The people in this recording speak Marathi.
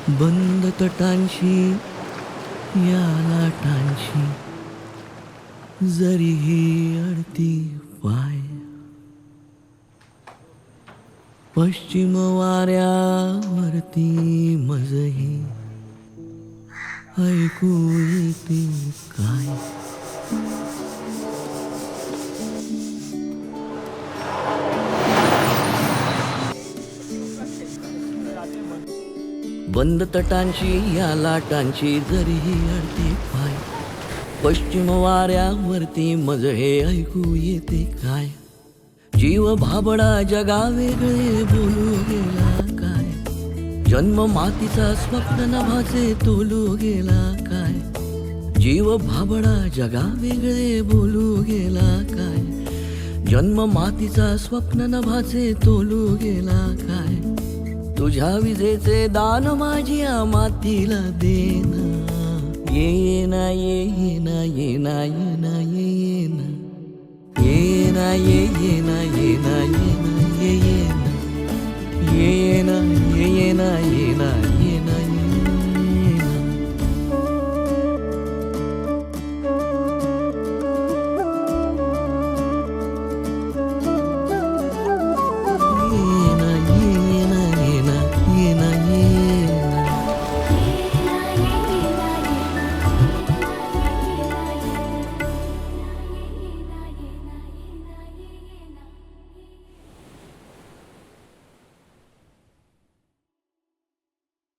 बंद तटांशी या लाटांशी जरीही अडती पाय, पश्चिम वाऱ्यावरती मजही ऐकू येते काय. बंद तटांशी या लाटांची जरीही अडते पाय, पश्चिम वाऱ्यावरती मज हे ऐकू येते काय. जीव भाबडा जगा वेगळे बोलू गेला काय, जन्म मातीचा स्वप्न नभाचे तोलू गेला काय. जीव भाबडा जगा वेगळे बोलू गेला काय, जन्म मातीचा स्वप्न नभाचे तोलू गेला काय. तुझ्या विजेचे दान माझ्या मातीला देना, येना येना येना येना येना येना येना येना येना येना येना येना